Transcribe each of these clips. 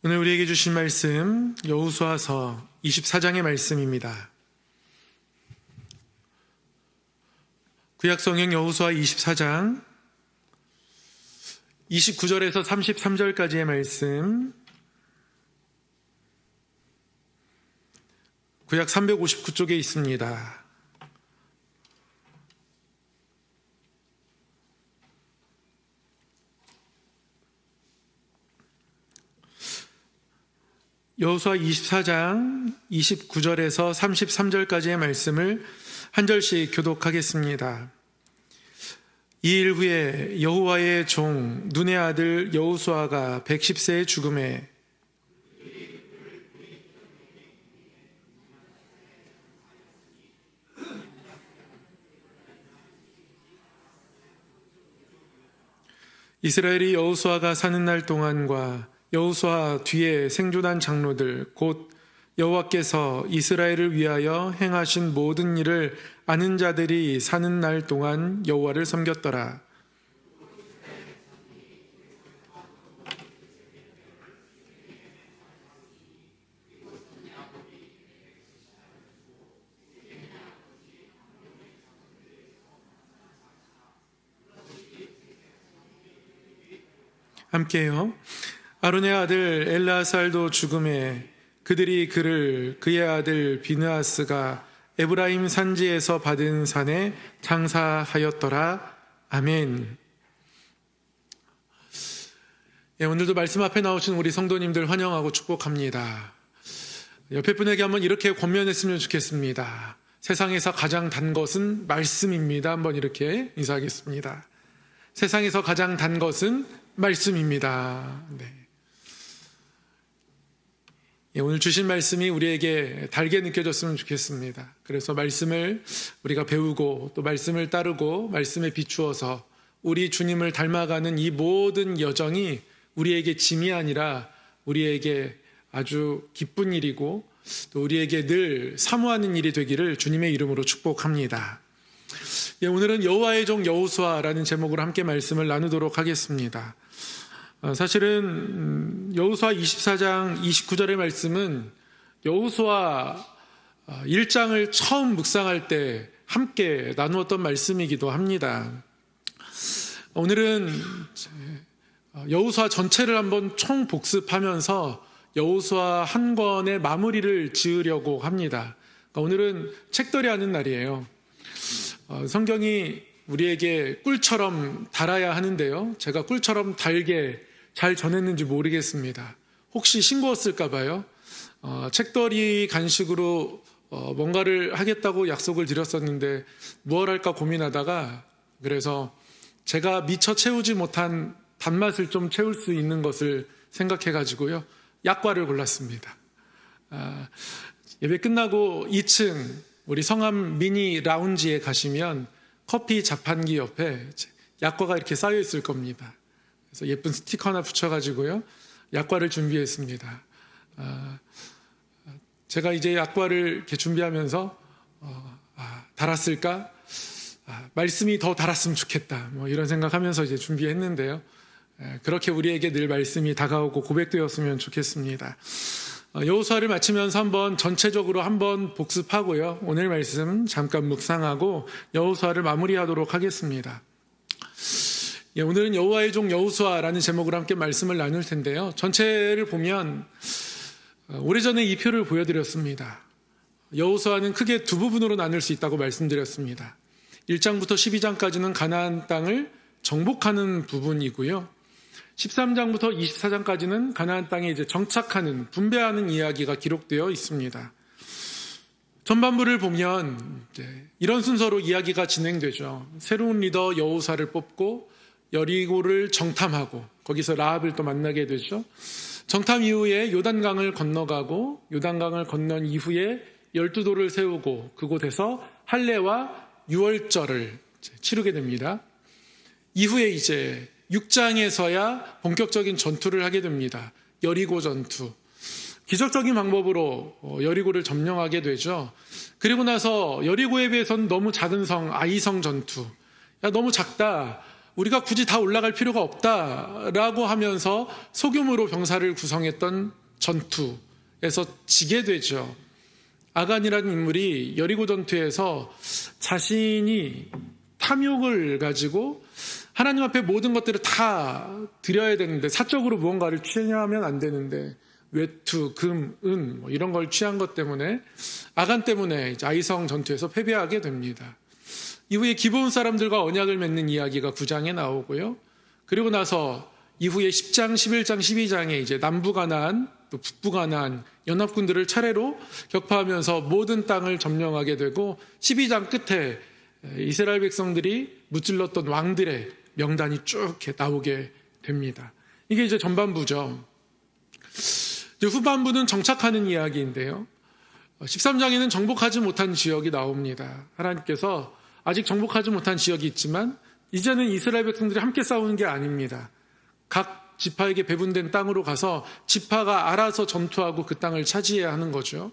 오늘 우리에게 주신 말씀 여호수아서 24장의 말씀입니다. 구약성경 여호수아 24장 29절에서 33절까지의 말씀, 구약 359쪽에 있습니다. 여호수아 24장 29절에서 33절까지의 말씀을 한 절씩 교독하겠습니다. 이 일 후에 여호와의 종 눈의 아들 여호수아가 110세에 죽음에 이스라엘이 여호수아가 사는 날 동안과 여호수아 뒤에 생존한 장로들 곧 여호와께서 이스라엘을 위하여 행하신 모든 일을 아는 자들이 사는 날 동안 여호와를 섬겼더라. 함께요. 아론의 아들 엘르아살도 죽음에 그들이 그를 그의 아들 비느하스가 에브라임 산지에서 받은 산에 장사하였더라. 아멘. 오늘도 말씀 앞에 나오신 우리 성도님들 환영하고 축복합니다. 옆에 분에게 한번 이렇게 권면했으면 좋겠습니다. 세상에서 가장 단 것은 말씀입니다. 한번 이렇게 인사하겠습니다. 세상에서 가장 단 것은 말씀입니다. 네. 오늘 주신 말씀이 우리에게 달게 느껴졌으면 좋겠습니다. 그래서 말씀을 우리가 배우고 또 말씀을 따르고 말씀에 비추어서 우리 주님을 닮아가는 이 모든 여정이 우리에게 짐이 아니라 우리에게 아주 기쁜 일이고 또 우리에게 늘 사모하는 일이 되기를 주님의 이름으로 축복합니다. 오늘은 여호와의 종 여호수아라는 제목으로 함께 말씀을 나누도록 하겠습니다. 사실은 여호수아 24장 29절의 말씀은 여호수아 1장을 처음 묵상할 때 함께 나누었던 말씀이기도 합니다. 오늘은 여호수아 전체를 한번 총 복습하면서 여호수아 한 권의 마무리를 지으려고 합니다. 오늘은 책들이 하는 날이에요. 성경이 우리에게 꿀처럼 달아야 하는데요. 제가 꿀처럼 달게 잘 전했는지 모르겠습니다. 혹시 싱거웠을까 봐요. 책더리 간식으로 뭔가를 하겠다고 약속을 드렸었는데 무엇 할까 고민하다가 그래서 제가 미처 채우지 못한 단맛을 좀 채울 수 있는 것을 생각해가지고요. 약과를 골랐습니다. 예배 끝나고 2층 우리 성암 미니 라운지에 가시면 커피 자판기 옆에 약과가 이렇게 쌓여 있을 겁니다. 그래서 예쁜 스티커 하나 붙여가지고요. 약과를 준비했습니다. 제가 이제 약과를 이렇게 준비하면서 달았을까? 말씀이 더 달았으면 좋겠다. 뭐 이런 생각하면서 이제 준비했는데요. 그렇게 우리에게 늘 말씀이 다가오고 고백되었으면 좋겠습니다. 여호수아를 마치면서 한번 전체적으로 한번 복습하고요. 오늘 말씀 잠깐 묵상하고 여호수아를 마무리하도록 하겠습니다. 오늘은 여호와의 종 여호수아라는 제목으로 함께 말씀을 나눌 텐데요. 전체를 보면 오래전에 이 표를 보여드렸습니다. 여호수아는 크게 두 부분으로 나눌 수 있다고 말씀드렸습니다. 1장부터 12장까지는 가나안 땅을 정복하는 부분이고요. 13장부터 24장까지는 가나안 땅에 이제 정착하는, 분배하는 이야기가 기록되어 있습니다. 전반부를 보면 이런 순서로 이야기가 진행되죠. 새로운 리더 여호수아를 뽑고 여리고를 정탐하고 거기서 라합을 또 만나게 되죠. 정탐 이후에 요단강을 건너가고 요단강을 건넌 이후에 12도를 세우고 그곳에서 할례와 유월절을 치르게 됩니다. 이후에 이제 6장에서야 본격적인 전투를 하게 됩니다. 여리고 전투. 기적적인 방법으로 여리고를 점령하게 되죠. 그리고 나서 여리고에 비해서는 너무 작은 성, 아이성 전투. 야, 너무 작다. 우리가 굳이 다 올라갈 필요가 없다라고 하면서 소규모로 병사를 구성했던 전투에서 지게 되죠. 아간이라는 인물이 여리고 전투에서 자신이 탐욕을 가지고 하나님 앞에 모든 것들을 다 드려야 되는데, 사적으로 무언가를 취하면 안 되는데 외투, 금, 은 이런 걸 취한 것 때문에, 아간 때문에 아이성 전투에서 패배하게 됩니다. 이후에 기브온 사람들과 언약을 맺는 이야기가 9장에 나오고요. 그리고 나서 이후에 10장, 11장, 12장에 이제 남부 가나안, 또 북부 가나안 연합군들을 차례로 격파하면서 모든 땅을 점령하게 되고, 12장 끝에 이스라엘 백성들이 무찔렀던 왕들의 명단이 쭉 나오게 됩니다. 이게 이제 전반부죠. 이제 후반부는 정착하는 이야기인데요. 13장에는 정복하지 못한 지역이 나옵니다. 하나님께서 아직 정복하지 못한 지역이 있지만 이제는 이스라엘 백성들이 함께 싸우는 게 아닙니다. 각 지파에게 배분된 땅으로 가서 지파가 알아서 전투하고 그 땅을 차지해야 하는 거죠.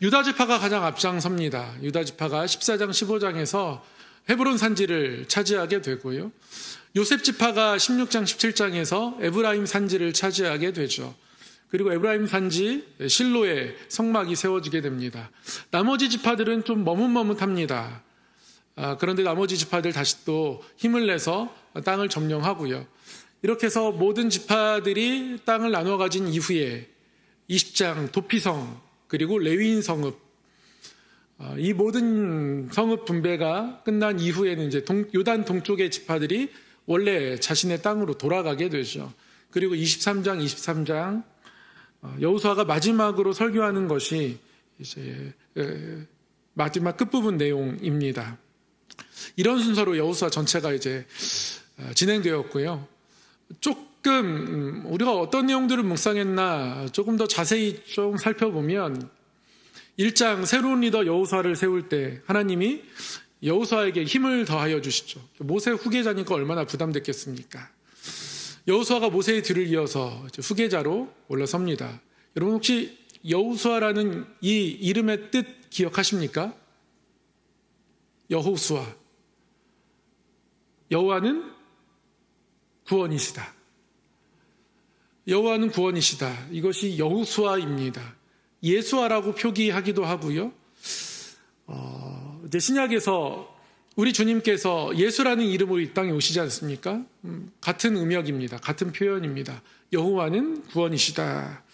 유다 지파가 가장 앞장섭니다. 유다 지파가 14장, 15장에서 헤브론 산지를 차지하게 되고요. 요셉 지파가 16장, 17장에서 에브라임 산지를 차지하게 되죠. 그리고 에브라임 산지 실로에 성막이 세워지게 됩니다. 나머지 지파들은 좀 머뭇머뭇합니다. 그런데 나머지 지파들 다시 또 힘을 내서 땅을 점령하고요. 이렇게 해서 모든 지파들이 땅을 나눠 가진 이후에 20장 도피성, 그리고 레위인 성읍, 이 모든 성읍 분배가 끝난 이후에는 이제 요단 동쪽의 지파들이 원래 자신의 땅으로 돌아가게 되죠. 그리고 23장 여호수아가 마지막으로 설교하는 것이 이제 마지막 끝부분 내용입니다. 이런 순서로 여호수아 전체가 이제 진행되었고요. 조금 우리가 어떤 내용들을 묵상했나 조금 더 자세히 좀 살펴보면, 1장 새로운 리더 여호수아를 세울 때 하나님이 여호수아에게 힘을 더하여 주시죠. 모세 후계자니까 얼마나 부담됐겠습니까? 여호수아가 모세의 뒤를 이어서 후계자로 올라섭니다. 여러분 혹시 여호수아라는 이 이름의 뜻 기억하십니까? 여호수아, 여호와는 구원이시다. 여호와는 구원이시다. 이것이 여호수아입니다. 예수아라고 표기하기도 하고요. 이제 신약에서 우리 주님께서 예수라는 이름으로 이 땅에 오시지 않습니까? 같은 음역입니다. 같은 표현입니다. 여호와는 구원이시다.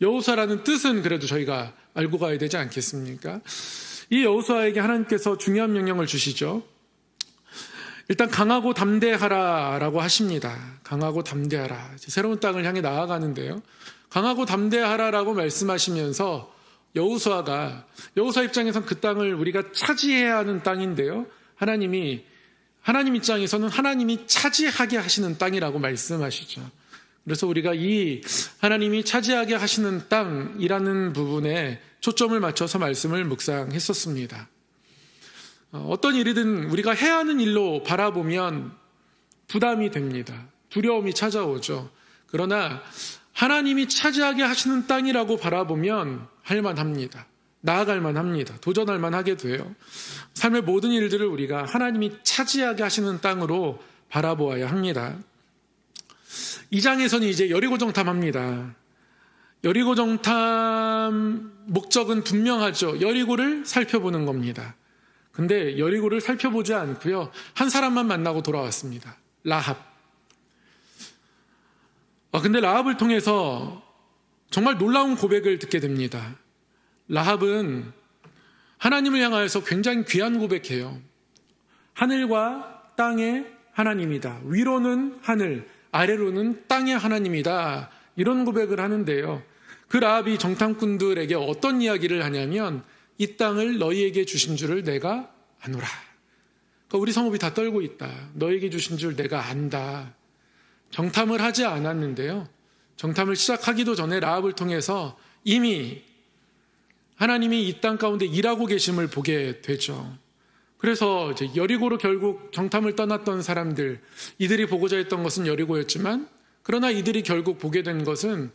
여호수아라는 뜻은 그래도 저희가 알고 가야 되지 않겠습니까? 이 여호수아에게 하나님께서 중요한 명령을 주시죠. 일단 강하고 담대하라라고 하십니다. 강하고 담대하라. 새로운 땅을 향해 나아가는데요. 강하고 담대하라라고 말씀하시면서 여호수아 입장에서는 그 땅을 우리가 차지해야 하는 땅인데요. 하나님 입장에서는 하나님이 차지하게 하시는 땅이라고 말씀하시죠. 그래서 우리가 이 하나님이 차지하게 하시는 땅이라는 부분에 초점을 맞춰서 말씀을 묵상했었습니다. 어떤 일이든 우리가 해야 하는 일로 바라보면 부담이 됩니다. 두려움이 찾아오죠. 그러나 하나님이 차지하게 하시는 땅이라고 바라보면 할만합니다. 나아갈 만합니다. 도전할 만하게 돼요. 삶의 모든 일들을 우리가 하나님이 차지하게 하시는 땅으로 바라보아야 합니다. 2장에서는 이제 여리고 정탐합니다. 여리고 정탐 목적은 분명하죠. 여리고를 살펴보는 겁니다. 근데 여리고를 살펴보지 않고요, 한 사람만 만나고 돌아왔습니다. 라합. 근데 라합을 통해서 정말 놀라운 고백을 듣게 됩니다. 라합은 하나님을 향하여서 굉장히 귀한 고백해요. 하늘과 땅의 하나님이다. 위로는 하늘, 아래로는 땅의 하나님이다. 이런 고백을 하는데요. 그 라합이 정탐꾼들에게 어떤 이야기를 하냐면, 이 땅을 너희에게 주신 줄을 내가 아노라. 그러니까 우리 성읍이 다 떨고 있다. 너희에게 주신 줄 내가 안다. 정탐을 하지 않았는데요. 정탐을 시작하기도 전에 라합을 통해서 이미 하나님이 이 땅 가운데 일하고 계심을 보게 되죠. 그래서 이제 여리고로 결국 정탐을 떠났던 사람들, 이들이 보고자 했던 것은 여리고였지만, 그러나 이들이 결국 보게 된 것은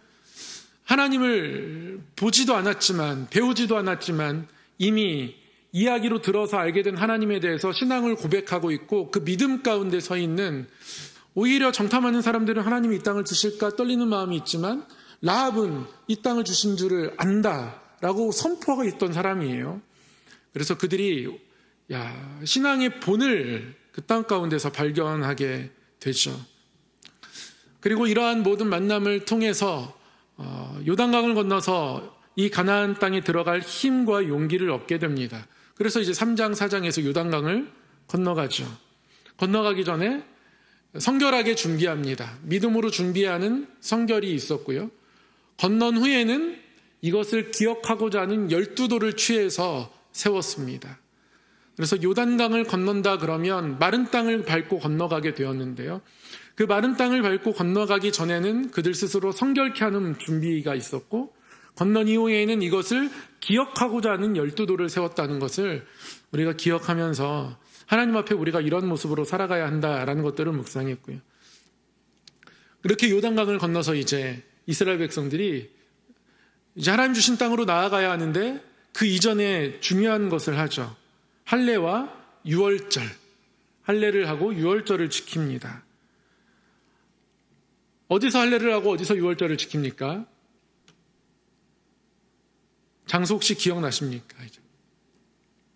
하나님을 보지도 않았지만, 배우지도 않았지만 이미 이야기로 들어서 알게 된 하나님에 대해서 신앙을 고백하고 있고 그 믿음 가운데 서 있는, 오히려 정탐하는 사람들은 하나님이 이 땅을 주실까 떨리는 마음이 있지만 라합은 이 땅을 주신 줄을 안다라고 선포하고 있던 사람이에요. 그래서 그들이 신앙의 본을 그 땅 가운데서 발견하게 되죠. 그리고 이러한 모든 만남을 통해서 요단강을 건너서 이 가나안 땅에 들어갈 힘과 용기를 얻게 됩니다. 그래서 이제 3장 4장에서 요단강을 건너가죠. 건너가기 전에 성결하게 준비합니다. 믿음으로 준비하는 성결이 있었고요. 건넌 후에는 이것을 기억하고자 하는 12도를 취해서 세웠습니다. 그래서 요단강을 건넌다 그러면 마른 땅을 밟고 건너가게 되었는데요. 그 마른 땅을 밟고 건너가기 전에는 그들 스스로 성결케 하는 준비가 있었고, 건넌 이후에는 이것을 기억하고자 하는 12도를 세웠다는 것을 우리가 기억하면서 하나님 앞에 우리가 이런 모습으로 살아가야 한다라는 것들을 묵상했고요. 그렇게 요단강을 건너서 이제 이스라엘 백성들이 이제 하나님 주신 땅으로 나아가야 하는데 그 이전에 중요한 것을 하죠. 할례와 유월절, 할례를 하고 유월절을 지킵니다. 어디서 할례를 하고 어디서 유월절을 지킵니까? 장소 혹시 기억나십니까?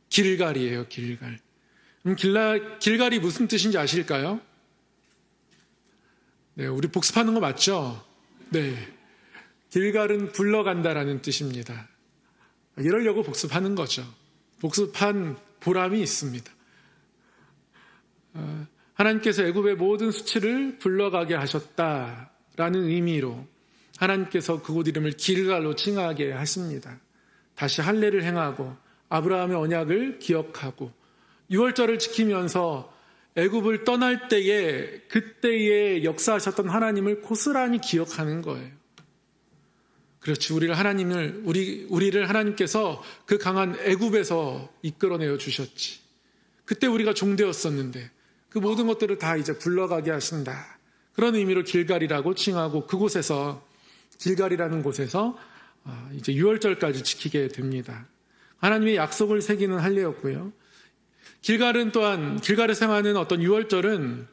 길갈이에요, 길갈. 그럼 길갈이 무슨 뜻인지 아실까요? 네, 우리 복습하는 거 맞죠? 네. 길갈은 굴러간다라는 뜻입니다. 이러려고 복습하는 거죠. 복습한 보람이 있습니다. 하나님께서 애굽의 모든 수치를 굴러가게 하셨다라는 의미로 하나님께서 그곳 이름을 길갈로 칭하게 하십니다. 다시 할례를 행하고 아브라함의 언약을 기억하고 유월절을 지키면서 애굽을 떠날 때에 그때에 역사하셨던 하나님을 고스란히 기억하는 거예요. 그렇지, 우리를 하나님께서 그 강한 애굽에서 이끌어내어 주셨지. 그때 우리가 종되었었는데 그 모든 것들을 다 이제 굴러가게 하신다. 그런 의미로 길갈이라고 칭하고 그곳에서, 길갈이라는 곳에서 이제 유월절까지 지키게 됩니다. 하나님의 약속을 새기는 할례였고요. 길갈은 또한, 길갈에서 행하는 어떤 유월절은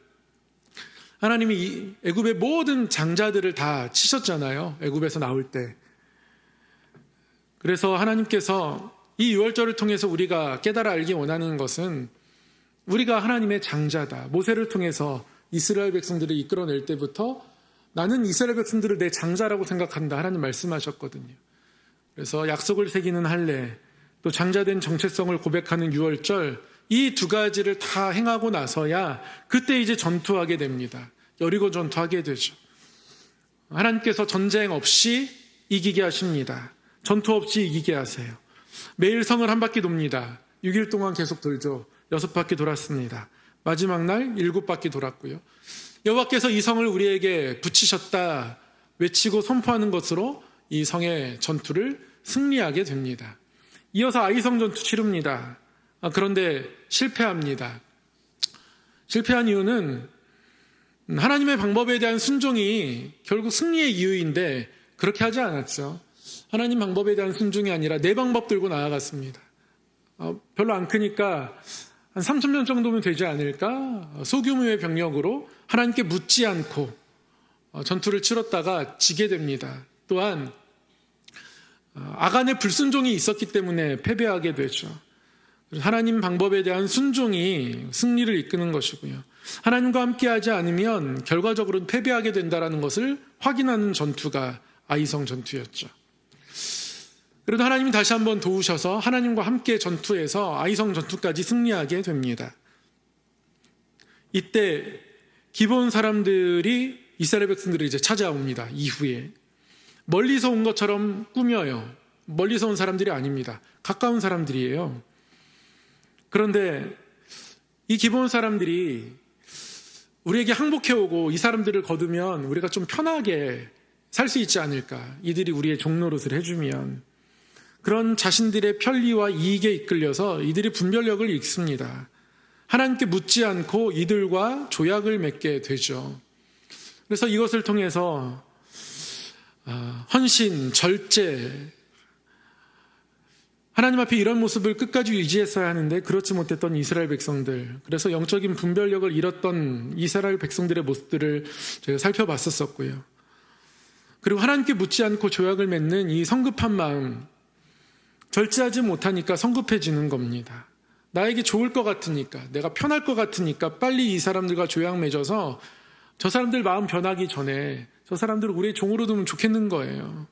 하나님이 애굽의 모든 장자들을 다 치셨잖아요. 애굽에서 나올 때. 그래서 하나님께서 이 유월절을 통해서 우리가 깨달아 알기 원하는 것은 우리가 하나님의 장자다. 모세를 통해서 이스라엘 백성들을 이끌어낼 때부터 나는 이스라엘 백성들을 내 장자라고 생각한다. 하나님 말씀하셨거든요. 그래서 약속을 새기는 할례, 또 장자된 정체성을 고백하는 유월절, 이 두 가지를 다 행하고 나서야 그때 이제 전투하게 됩니다. 여리고 전투하게 되죠. 하나님께서 전쟁 없이 이기게 하십니다. 전투 없이 이기게 하세요. 매일 성을 한 바퀴 돕니다. 6일 동안 계속 돌죠. 6바퀴 돌았습니다. 마지막 날 7바퀴 돌았고요. 여호와께서 이 성을 우리에게 붙이셨다 외치고 선포하는 것으로 이 성의 전투를 승리하게 됩니다. 이어서 아이성 전투 치릅니다. 그런데 실패합니다. 실패한 이유는 하나님의 방법에 대한 순종이 결국 승리의 이유인데 그렇게 하지 않았죠. 하나님 방법에 대한 순종이 아니라 내 방법 들고 나아갔습니다. 별로 안 크니까 한 3,000명 정도면 되지 않을까? 소규모의 병력으로 하나님께 묻지 않고 전투를 치렀다가 지게 됩니다. 또한 아간의 불순종이 있었기 때문에 패배하게 되죠. 하나님 방법에 대한 순종이 승리를 이끄는 것이고요. 하나님과 함께하지 않으면 결과적으로는 패배하게 된다는 것을 확인하는 전투가 아이성 전투였죠. 그래도 하나님이 다시 한번 도우셔서 하나님과 함께 전투해서 아이성 전투까지 승리하게 됩니다. 이때 기브온 사람들이 이스라엘 백성들을 이제 찾아옵니다. 이후에 멀리서 온 것처럼 꾸며요. 멀리서 온 사람들이 아닙니다. 가까운 사람들이에요. 그런데 이 기브온 사람들이 우리에게 항복해오고 이 사람들을 거두면 우리가 좀 편하게 살 수 있지 않을까. 이들이 우리의 종노릇을 해주면. 그런 자신들의 편리와 이익에 이끌려서 이들이 분별력을 잃습니다. 하나님께 묻지 않고 이들과 조약을 맺게 되죠. 그래서 이것을 통해서 헌신, 절제, 하나님 앞에 이런 모습을 끝까지 유지했어야 하는데 그렇지 못했던 이스라엘 백성들, 그래서 영적인 분별력을 잃었던 이스라엘 백성들의 모습들을 제가 살펴봤었고요. 그리고 하나님께 묻지 않고 조약을 맺는 이 성급한 마음, 절제하지 못하니까 성급해지는 겁니다. 나에게 좋을 것 같으니까, 내가 편할 것 같으니까 빨리 이 사람들과 조약 맺어서 저 사람들 마음 변하기 전에 저 사람들을 우리의 종으로 두면 좋겠는 거예요.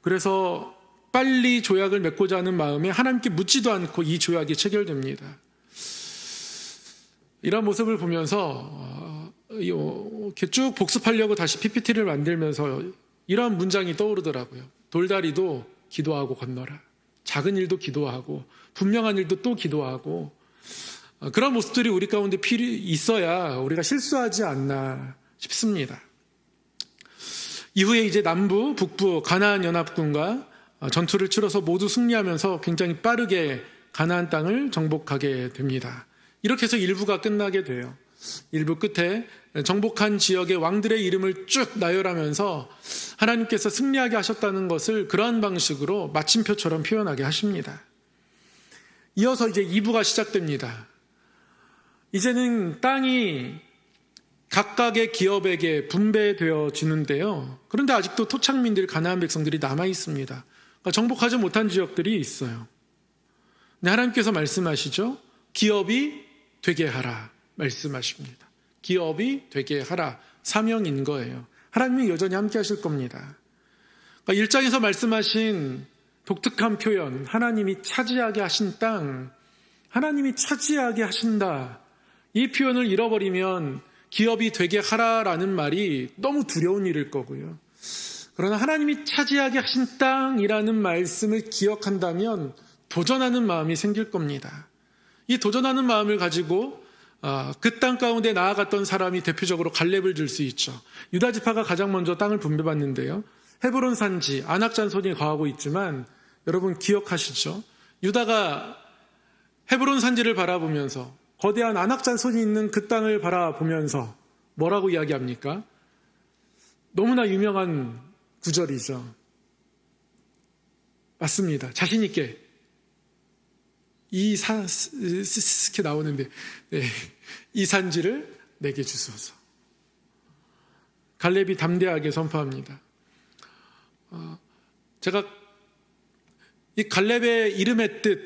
그래서 빨리 조약을 맺고자 하는 마음에 하나님께 묻지도 않고 이 조약이 체결됩니다. 이런 모습을 보면서 이렇게 쭉 복습하려고 다시 PPT를 만들면서 이런 문장이 떠오르더라고요. 돌다리도 기도하고 건너라. 작은 일도 기도하고 분명한 일도 또 기도하고, 그런 모습들이 우리 가운데 있어야 우리가 실수하지 않나 싶습니다. 이후에 이제 남부, 북부 가나안 연합군과 전투를 치러서 모두 승리하면서 굉장히 빠르게 가나안 땅을 정복하게 됩니다. 이렇게 해서 1부가 끝나게 돼요. 1부 끝에 정복한 지역의 왕들의 이름을 쭉 나열하면서 하나님께서 승리하게 하셨다는 것을 그러한 방식으로 마침표처럼 표현하게 하십니다. 이어서 이제 2부가 시작됩니다. 이제는 땅이 각각의 기업에게 분배되어지는데요. 그런데 아직도 토착민들, 가나안 백성들이 남아 있습니다. 그러니까 정복하지 못한 지역들이 있어요. 근데 하나님께서 말씀하시죠. 기업이 되게 하라 말씀하십니다. 기업이 되게 하라, 사명인 거예요. 하나님이 여전히 함께 하실 겁니다. 그러니까 1장에서 말씀하신 독특한 표현, 하나님이 차지하게 하신 땅, 하나님이 차지하게 하신다, 이 표현을 잃어버리면 기업이 되게 하라라는 말이 너무 두려운 일일 거고요. 그러나 하나님이 차지하게 하신 땅이라는 말씀을 기억한다면 도전하는 마음이 생길 겁니다. 이 도전하는 마음을 가지고 그 땅 가운데 나아갔던 사람이 대표적으로 갈렙을 들 수 있죠. 유다 지파가 가장 먼저 땅을 분배받는데요. 헤브론 산지, 아낙 잔손이 거하고 있지만 여러분 기억하시죠? 유다가 헤브론 산지를 바라보면서 거대한 아낙 잔손이 있는 그 땅을 바라보면서 뭐라고 이야기합니까? 너무나 유명한 구절이죠. 맞습니다. 자신 있게 이렇게 나오는데, 네, 이 산지를 내게 주소서. 갈렙이 담대하게 선포합니다. 제가 이 갈렙의 이름의 뜻,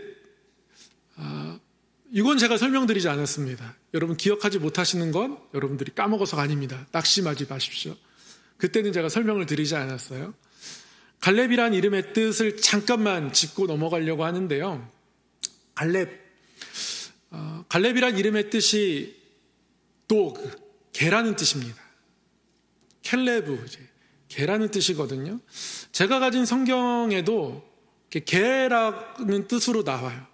이건 제가 설명드리지 않았습니다. 여러분 기억하지 못하시는 건 여러분들이 까먹어서가 아닙니다. 낙심하지 마십시오. 그때는 제가 설명을 드리지 않았어요. 갈렙이란 이름의 뜻을 잠깐만 짚고 넘어가려고 하는데요. 갈렙이란 이름의 뜻이 도그, 개라는 뜻입니다. 켈레브, 개라는 뜻이거든요. 제가 가진 성경에도 개라는 뜻으로 나와요.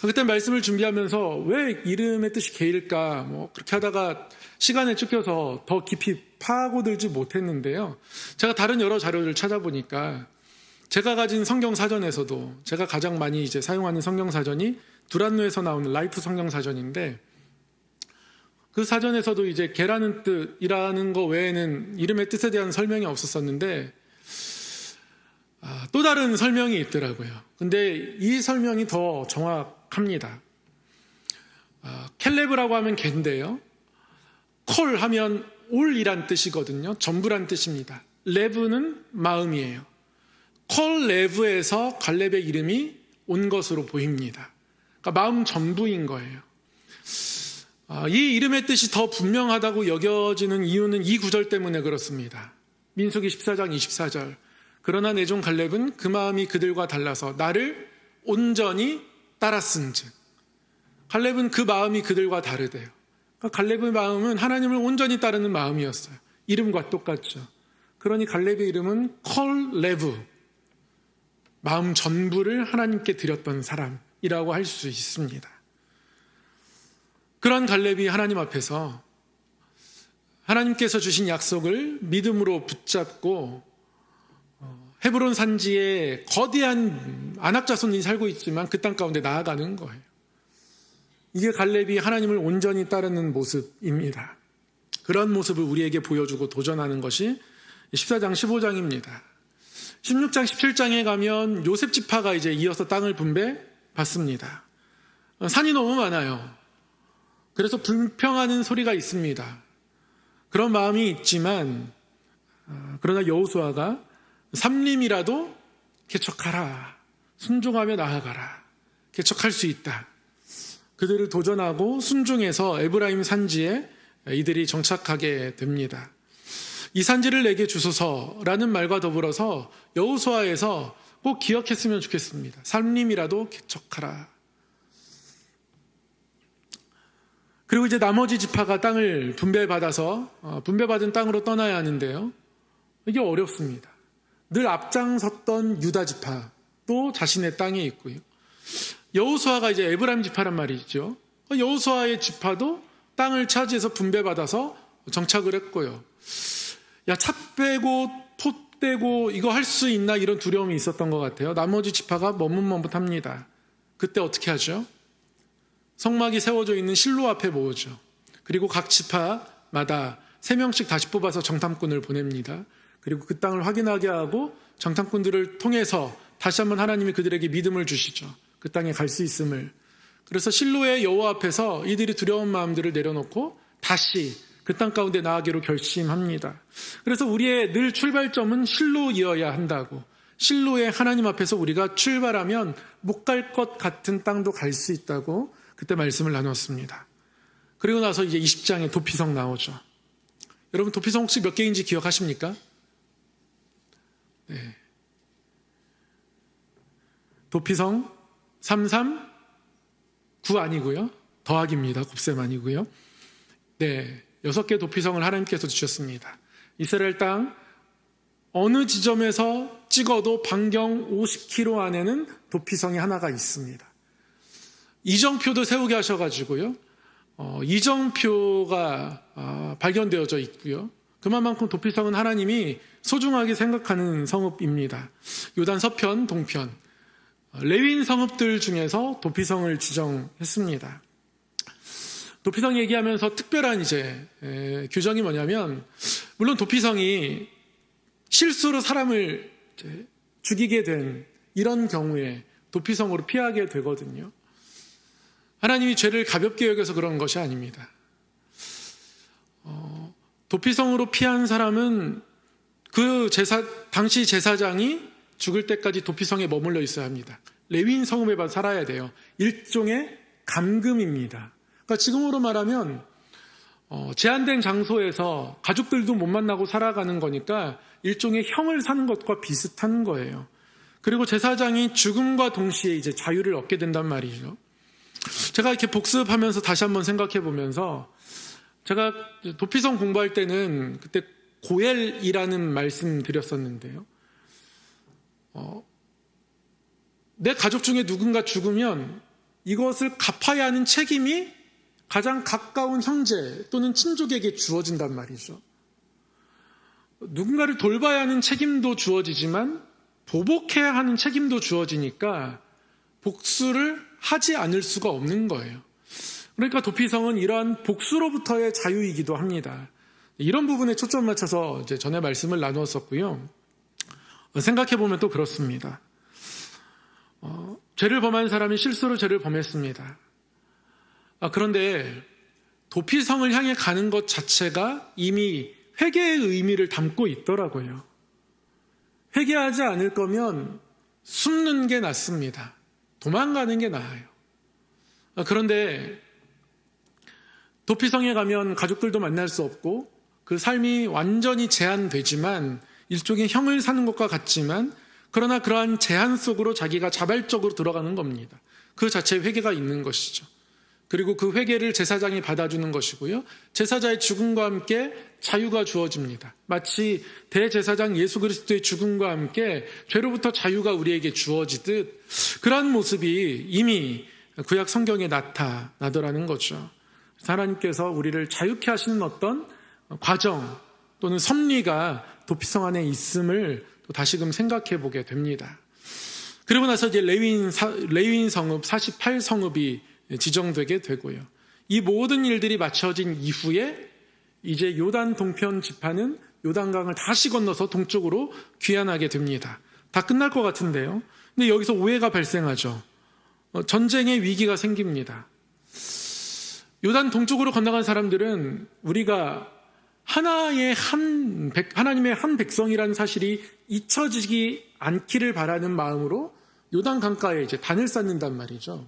그때 말씀을 준비하면서 왜 이름의 뜻이 개일까? 그렇게 하다가 시간을 쫓겨서 더 깊이 파고들지 못했는데요. 제가 다른 여러 자료를 찾아보니까 제가 가진 성경 사전에서도 제가 가장 많이 이제 사용하는 성경 사전이 두란노에서 나오는 라이프 성경 사전인데, 그 사전에서도 이제 개라는 뜻이라는 거 외에는 이름의 뜻에 대한 설명이 없었었는데 또 다른 설명이 있더라고요. 근데 이 설명이 더 정확합니다. 켈레브라고 하면 개인데요. 콜 하면 올이란 뜻이거든요. 전부란 뜻입니다. 레브는 마음이에요. 콜 레브에서 갈렙의 이름이 온 것으로 보입니다. 그러니까 마음 전부인 거예요. 이 이름의 뜻이 더 분명하다고 여겨지는 이유는 이 구절 때문에 그렇습니다. 민수기 14장 24절. 그러나 내 종 갈렙은 그 마음이 그들과 달라서 나를 온전히 따랐은즉. 갈렙은 그 마음이 그들과 다르대요. 그러니까 갈렙의 마음은 하나님을 온전히 따르는 마음이었어요. 이름과 똑같죠. 그러니 갈렙의 이름은 콜레브, 마음 전부를 하나님께 드렸던 사람이라고 할 수 있습니다. 그런 갈렙이 하나님 앞에서 하나님께서 주신 약속을 믿음으로 붙잡고 헤브론 산지에 거대한 아낙 자손이 살고 있지만 그 땅 가운데 나아가는 거예요. 이게 갈렙이 하나님을 온전히 따르는 모습입니다. 그런 모습을 우리에게 보여주고 도전하는 것이 14장 15장입니다. 16장, 17장에 가면 요셉 지파가 이제 이어서 땅을 분배받습니다. 산이 너무 많아요. 그래서 불평하는 소리가 있습니다. 그런 마음이 있지만 그러나 여호수아가 삼림이라도 개척하라. 순종하며 나아가라. 개척할 수 있다. 그들을 도전하고 순종해서 에브라임 산지에 이들이 정착하게 됩니다. 이 산지를 내게 주소서라는 말과 더불어서 여호수아에서 꼭 기억했으면 좋겠습니다. 삼림이라도 개척하라. 그리고 이제 나머지 지파가 땅을 분배받아서 분배받은 땅으로 떠나야 하는데요. 이게 어렵습니다. 늘 앞장섰던 유다 지파도 자신의 땅에 있고요. 여호수아가 이제 에브라임 지파란 말이죠. 여호수아의 지파도 땅을 차지해서 분배받아서 정착을 했고요. 야, 차 빼고 토 떼고 이거 할 수 있나 이런 두려움이 있었던 것 같아요. 나머지 지파가 머뭇머뭇합니다. 그때 어떻게 하죠? 성막이 세워져 있는 실로 앞에 모으죠. 그리고 각 지파마다 3명씩 다시 뽑아서 정탐꾼을 보냅니다. 그리고 그 땅을 확인하게 하고 정탐꾼들을 통해서 다시 한번 하나님이 그들에게 믿음을 주시죠. 그 땅에 갈 수 있음을. 그래서 실로의 여호와 앞에서 이들이 두려운 마음들을 내려놓고 다시 그 땅 가운데 나아가기로 결심합니다. 그래서 우리의 늘 출발점은 실로이어야 한다고. 실로의 하나님 앞에서 우리가 출발하면 못 갈 것 같은 땅도 갈 수 있다고 그때 말씀을 나눴습니다. 그리고 나서 이제 20장에 도피성 나오죠. 여러분 도피성 혹시 몇 개인지 기억하십니까? 네. 도피성 33, 9 아니고요. 더하기입니다. 곱셈 아니고요. 네, 6개 도피성을 하나님께서 주셨습니다. 이스라엘 땅 어느 지점에서 찍어도 반경 50km 안에는 도피성이 하나가 있습니다. 이정표도 세우게 하셔가지고요. 이정표가 발견되어져 있고요. 그만큼 도피성은 하나님이 소중하게 생각하는 성읍입니다. 요단 서편, 동편, 레위인 성읍들 중에서 도피성을 지정했습니다. 도피성 얘기하면서 특별한 규정이 뭐냐면, 물론 도피성이 실수로 사람을 죽이게 된 이런 경우에 도피성으로 피하게 되거든요. 하나님이 죄를 가볍게 여겨서 그런 것이 아닙니다. 도피성으로 피한 사람은 당시 제사장이 죽을 때까지 도피성에 머물러 있어야 합니다. 레위인 성읍에만 살아야 돼요. 일종의 감금입니다. 그러니까 지금으로 말하면 제한된 장소에서 가족들도 못 만나고 살아가는 거니까 일종의 형을 사는 것과 비슷한 거예요. 그리고 제사장이 죽음과 동시에 이제 자유를 얻게 된단 말이죠. 제가 이렇게 복습하면서 다시 한번 생각해 보면서, 제가 도피성 공부할 때는 그때 고엘이라는 말씀 드렸었는데요. 내 가족 중에 누군가 죽으면 이것을 갚아야 하는 책임이 가장 가까운 형제 또는 친족에게 주어진단 말이죠. 누군가를 돌봐야 하는 책임도 주어지지만 보복해야 하는 책임도 주어지니까 복수를 하지 않을 수가 없는 거예요. 그러니까 도피성은 이러한 복수로부터의 자유이기도 합니다. 이런 부분에 초점 맞춰서 이제 전에 말씀을 나누었었고요. 생각해보면 또 그렇습니다. 죄를 범한 사람이 실수로 죄를 범했습니다. 그런데 도피성을 향해 가는 것 자체가 이미 회개의 의미를 담고 있더라고요. 회개하지 않을 거면 숨는 게 낫습니다. 도망가는 게 나아요. 그런데 도피성에 가면 가족들도 만날 수 없고 그 삶이 완전히 제한되지만, 일종의 형을 사는 것과 같지만, 그러나 그러한 제한 속으로 자기가 자발적으로 들어가는 겁니다. 그 자체에 회개가 있는 것이죠. 그리고 그 회개를 제사장이 받아주는 것이고요. 제사자의 죽음과 함께 자유가 주어집니다. 마치 대제사장 예수 그리스도의 죽음과 함께 죄로부터 자유가 우리에게 주어지듯, 그러한 모습이 이미 구약 성경에 나타나더라는 거죠. 하나님께서 우리를 자유케 하시는 어떤 과정 또는 섭리가 도피성 안에 있음을 또 다시금 생각해 보게 됩니다. 그리고 나서 이제 레위인 성읍 48성읍이 지정되게 되고요. 이 모든 일들이 마쳐진 이후에 이제 요단 동편 지파는 요단강을 다시 건너서 동쪽으로 귀환하게 됩니다. 다 끝날 것 같은데요. 근데 여기서 오해가 발생하죠. 전쟁의 위기가 생깁니다. 요단 동쪽으로 건너간 사람들은 우리가 하나님의 한 백성이라는 사실이 잊혀지지 않기를 바라는 마음으로 요단 강가에 이제 단을 쌓는단 말이죠.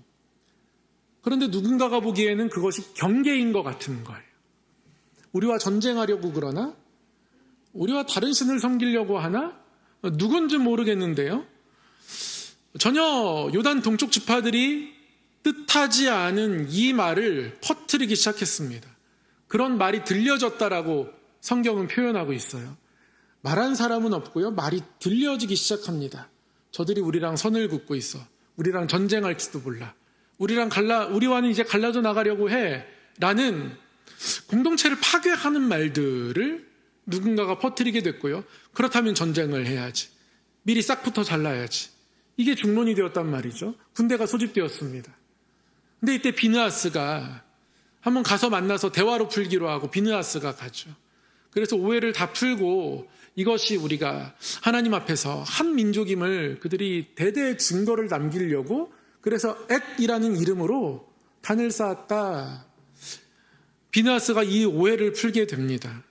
그런데 누군가가 보기에는 그것이 경계인 것 같은 거예요. 우리와 전쟁하려고 그러나? 우리와 다른 신을 섬기려고 하나? 누군지 모르겠는데요. 전혀 요단 동쪽 지파들이 뜻하지 않은 이 말을 퍼뜨리기 시작했습니다. 그런 말이 들려졌다라고 성경은 표현하고 있어요. 말한 사람은 없고요. 말이 들려지기 시작합니다. 저들이 우리랑 선을 긋고 있어. 우리랑 전쟁할지도 몰라. 우리와는 이제 갈라져 나가려고 해. 라는 공동체를 파괴하는 말들을 누군가가 퍼뜨리게 됐고요. 그렇다면 전쟁을 해야지. 미리 싹부터 잘라야지. 이게 중론이 되었단 말이죠. 군대가 소집되었습니다. 근데 이때 비느하스가 한번 가서 만나서 대화로 풀기로 하고 비느하스가 가죠. 그래서 오해를 다 풀고 이것이 우리가 하나님 앞에서 한 민족임을 그들이 대대의 증거를 남기려고 그래서 엣이라는 이름으로 단을 쌓았다. 비느하스가 이 오해를 풀게 됩니다.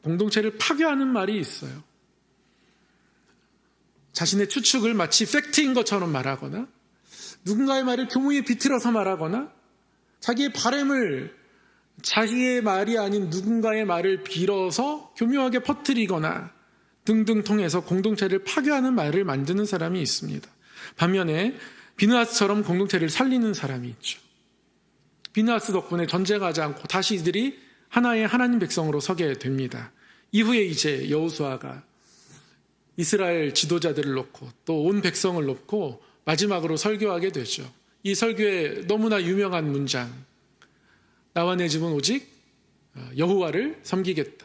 공동체를 파괴하는 말이 있어요. 자신의 추측을 마치 팩트인 것처럼 말하거나 누군가의 말을 교묘히 비틀어서 말하거나 자기의 바램을 자기의 말이 아닌 누군가의 말을 빌어서 교묘하게 퍼뜨리거나 등등 통해서 공동체를 파괴하는 말을 만드는 사람이 있습니다. 반면에 비느하스처럼 공동체를 살리는 사람이 있죠. 비느하스 덕분에 전쟁하지 않고 다시 이들이 하나의 하나님 백성으로 서게 됩니다. 이후에 이제 여호수아가 이스라엘 지도자들을 놓고 또 온 백성을 놓고 마지막으로 설교하게 되죠. 이 설교의 너무나 유명한 문장, 나와 내 집은 오직 여호와를 섬기겠다.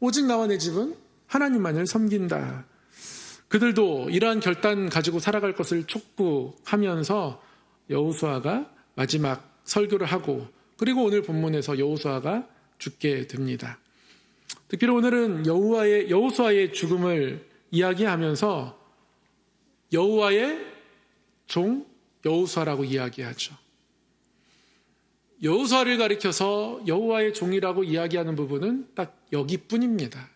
오직 나와 내 집은 하나님만을 섬긴다. 그들도 이러한 결단 가지고 살아갈 것을 촉구하면서 여호수아가 마지막 설교를 하고 그리고 오늘 본문에서 여호수아가 죽게 됩니다. 특별히 오늘은 여호수아의 죽음을 이야기하면서 여호와의 종 여호수아라고 이야기하죠. 여호수아를 가리켜서 여호와의 종이라고 이야기하는 부분은 딱 여기뿐입니다.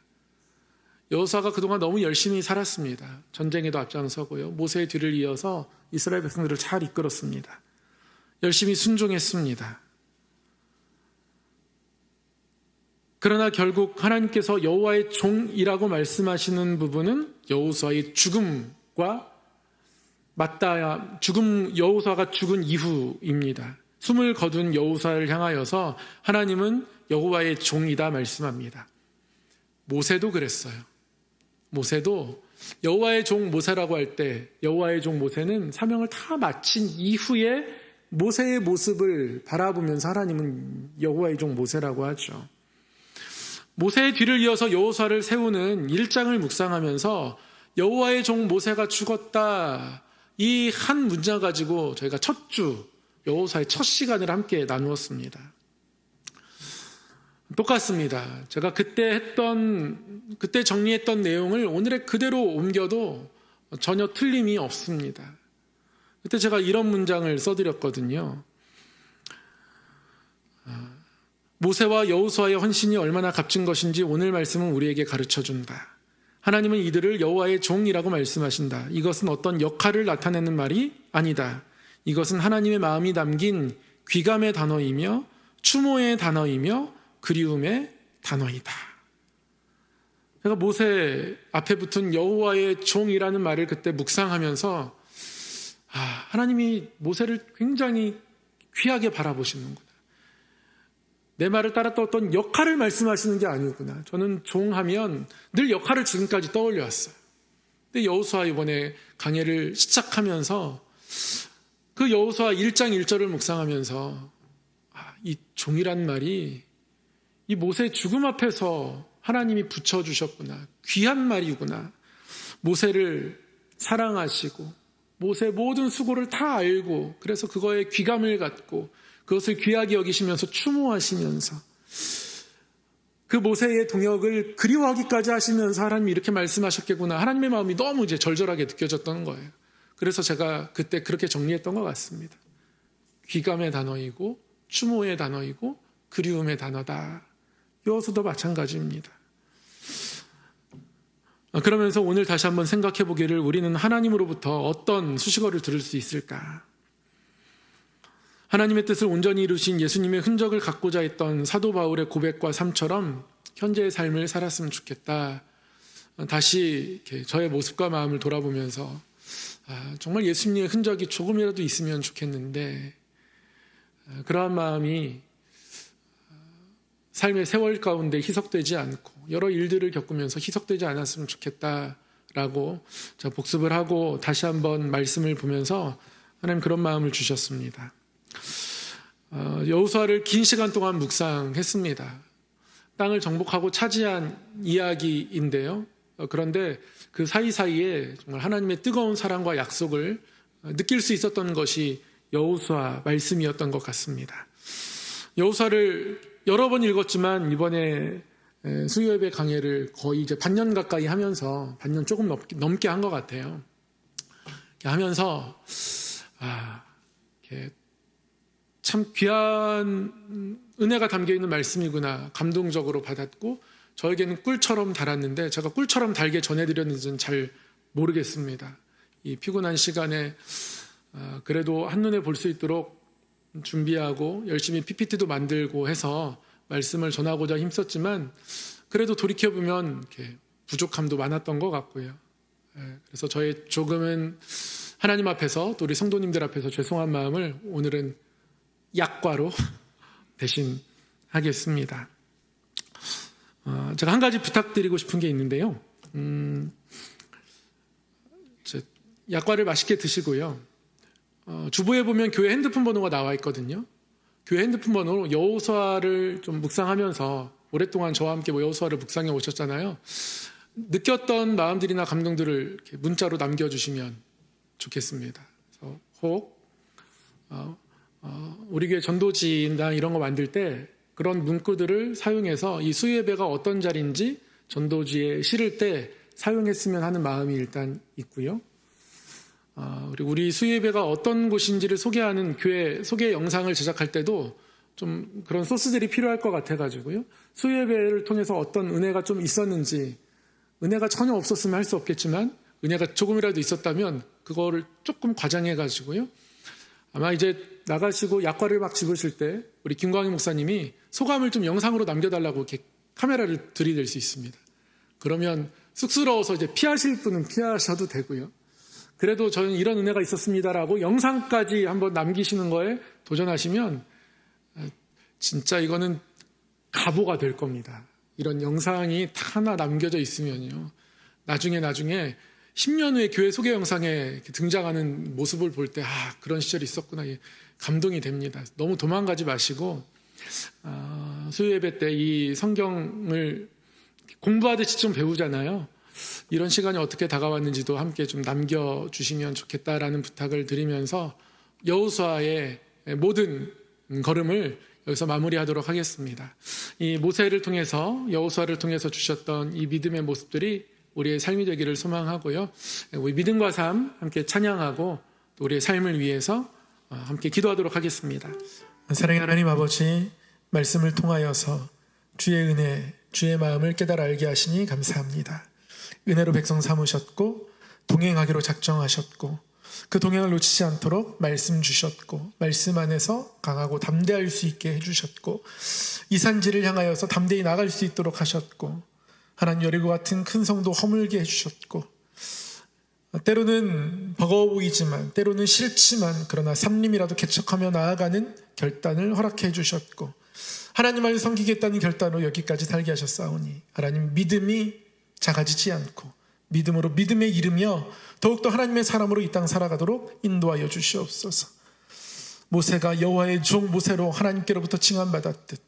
여호수아가 그동안 너무 열심히 살았습니다. 전쟁에도 앞장서고요. 모세의 뒤를 이어서 이스라엘 백성들을 잘 이끌었습니다. 열심히 순종했습니다. 그러나 결국 하나님께서 여호와의 종이라고 말씀하시는 부분은 여호수아의 죽음과 맞닿아 여호수아가 죽은 이후입니다. 숨을 거둔 여호수아를 향하여서 하나님은 여호와의 종이다 말씀합니다. 모세도 그랬어요. 모세도 여호와의 종 모세라고 할 때 여호와의 종 모세는 사명을 다 마친 이후에 모세의 모습을 바라보면서 하나님은 여호와의 종 모세라고 하죠. 모세의 뒤를 이어서 여호수아를 세우는 1장을 묵상하면서 여호와의 종 모세가 죽었다. 이 한 문장 가지고 저희가 첫 주 여호수아의 첫 시간을 함께 나누었습니다. 똑같습니다. 제가 그때 정리했던 내용을 오늘의 그대로 옮겨도 전혀 틀림이 없습니다. 그때 제가 이런 문장을 써드렸거든요. 모세와 여호수아의 헌신이 얼마나 값진 것인지 오늘 말씀은 우리에게 가르쳐준다. 하나님은 이들을 여호와의 종이라고 말씀하신다. 이것은 어떤 역할을 나타내는 말이 아니다. 이것은 하나님의 마음이 담긴 귀감의 단어이며 추모의 단어이며 그리움의 단어이다. 제가 모세 앞에 붙은 여호와의 종이라는 말을 그때 묵상하면서 하나님이 모세를 굉장히 귀하게 바라보시는구나. 내 말을 따랐던 어떤 역할을 말씀하시는 게 아니구나. 저는 종하면 늘 역할을 지금까지 떠올려 왔어요. 근데 여호수아 이번에 강해를 시작하면서 그 여호수아 1장 1절을 묵상하면서 이 종이란 말이 이 모세의 죽음 앞에서 하나님이 붙여주셨구나. 귀한 말이구나. 모세를 사랑하시고 모세의 모든 수고를 다 알고 그래서 그거에 귀감을 갖고 그것을 귀하게 여기시면서 추모하시면서 그 모세의 동역을 그리워하기까지 하시면서 하나님이 이렇게 말씀하셨겠구나. 하나님의 마음이 너무 이제 절절하게 느껴졌던 거예요. 그래서 제가 그때 그렇게 정리했던 것 같습니다. 귀감의 단어이고 추모의 단어이고 그리움의 단어다. 여호수도 마찬가지입니다. 그러면서 오늘 다시 한번 생각해 보기를, 우리는 하나님으로부터 어떤 수식어를 들을 수 있을까? 하나님의 뜻을 온전히 이루신 예수님의 흔적을 갖고자 했던 사도 바울의 고백과 삶처럼 현재의 삶을 살았으면 좋겠다. 다시 이렇게 저의 모습과 마음을 돌아보면서 정말 예수님의 흔적이 조금이라도 있으면 좋겠는데, 그러한 마음이 삶의 세월 가운데 희석되지 않고 여러 일들을 겪으면서 희석되지 않았으면 좋겠다라고 복습을 하고 다시 한번 말씀을 보면서 하나님 그런 마음을 주셨습니다. 여호수아를 긴 시간 동안 묵상했습니다. 땅을 정복하고 차지한 이야기인데요. 그런데 그 사이사이에 정말 하나님의 뜨거운 사랑과 약속을 느낄 수 있었던 것이 여호수아 말씀이었던 것 같습니다. 여호수아를 여러 번 읽었지만 이번에 수요예배 강해를 거의 이제 반년 가까이 하면서, 반년 조금 넘게 한 것 같아요. 하면서 참 귀한 은혜가 담겨있는 말씀이구나 감동적으로 받았고, 저에게는 꿀처럼 달았는데 제가 꿀처럼 달게 전해드렸는지는 잘 모르겠습니다. 이 피곤한 시간에 그래도 한눈에 볼 수 있도록 준비하고 열심히 PPT도 만들고 해서 말씀을 전하고자 힘썼지만, 그래도 돌이켜보면 이렇게 부족함도 많았던 것 같고요. 그래서 저의 조금은 하나님 앞에서 또 우리 성도님들 앞에서 죄송한 마음을 오늘은 약과로 대신 하겠습니다. 제가 한 가지 부탁드리고 싶은 게 있는데요. 약과를 맛있게 드시고요. 주부에 보면 교회 핸드폰 번호가 나와 있거든요. 교회 핸드폰 번호로 여호수아를 좀 묵상하면서 오랫동안 저와 함께 여호수아를 묵상해 오셨잖아요. 느꼈던 마음들이나 감동들을 이렇게 문자로 남겨주시면 좋겠습니다. 그래서 혹 우리 교회 전도지나 이런 거 만들 때 그런 문구들을 사용해서 이 수요예배가 어떤 자리인지 전도지에 실을 때 사용했으면 하는 마음이 일단 있고요. 그리고 우리 수요예배가 어떤 곳인지를 소개하는 교회 소개 영상을 제작할 때도 좀 그런 소스들이 필요할 것 같아가지고요. 수요예배를 통해서 어떤 은혜가 좀 있었는지, 은혜가 전혀 없었으면 할 수 없겠지만 은혜가 조금이라도 있었다면 그거를 조금 과장해가지고요. 아마 이제 나가시고 약과를 막 집으실 때 우리 김광희 목사님이 소감을 좀 영상으로 남겨달라고 이렇게 카메라를 들이댈 수 있습니다. 그러면 쑥스러워서 이제 피하실 분은 피하셔도 되고요. 그래도 저는 이런 은혜가 있었습니다라고 영상까지 한번 남기시는 거에 도전하시면 진짜 이거는 가보가 될 겁니다. 이런 영상이 다 하나 남겨져 있으면요. 나중에 10년 후에 교회 소개 영상에 등장하는 모습을 볼 때 그런 시절이 있었구나. 감동이 됩니다. 너무 도망가지 마시고 수요예배 때 이 성경을 공부하듯이 좀 배우잖아요. 이런 시간이 어떻게 다가왔는지도 함께 좀 남겨주시면 좋겠다라는 부탁을 드리면서 여호수아의 모든 걸음을 여기서 마무리하도록 하겠습니다. 이 모세를 통해서, 여호수아를 통해서 주셨던 이 믿음의 모습들이 우리의 삶이 되기를 소망하고요. 우리 믿음과 삶 함께 찬양하고 또 우리의 삶을 위해서 함께 기도하도록 하겠습니다. 사랑의 하나님 아버지, 말씀을 통하여서 주의 은혜, 주의 마음을 깨달아 알게 하시니 감사합니다. 은혜로 백성 삼으셨고 동행하기로 작정하셨고 그 동행을 놓치지 않도록 말씀 주셨고 말씀 안에서 강하고 담대할 수 있게 해주셨고 이 산지를 향하여서 담대히 나갈 수 있도록 하셨고 하나님 여리고 같은 큰 성도 허물게 해주셨고 때로는 버거워 보이지만 때로는 싫지만 그러나 삼림이라도 개척하며 나아가는 결단을 허락해 주셨고 하나님을 섬기겠다는 결단으로 여기까지 살게 하셨사오니 하나님 믿음이 작아지지 않고 믿음으로 믿음에 이르며 더욱더 하나님의 사람으로 이 땅 살아가도록 인도하여 주시옵소서. 모세가 여호와의 종 모세로 하나님께로부터 칭함받았듯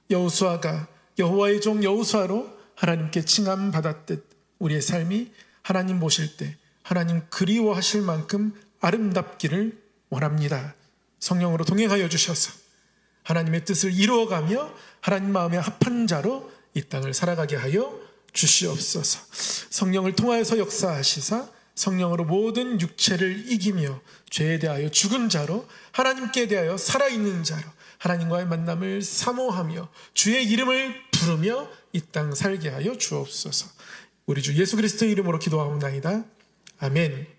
여호수아가 여호와의 종 여호수아로 하나님께 칭함받았듯 우리의 삶이 하나님 보실 때 하나님 그리워하실 만큼 아름답기를 원합니다. 성령으로 동행하여 주셔서 하나님의 뜻을 이루어가며 하나님 마음에 합한 자로 이 땅을 살아가게 하여 주시옵소서. 성령을 통하여서 역사하시사 성령으로 모든 육체를 이기며 죄에 대하여 죽은 자로 하나님께 대하여 살아있는 자로 하나님과의 만남을 사모하며 주의 이름을 부르며 이 땅 살게 하여 주옵소서. 우리 주 예수 그리스도의 이름으로 기도하옵나이다. 아멘.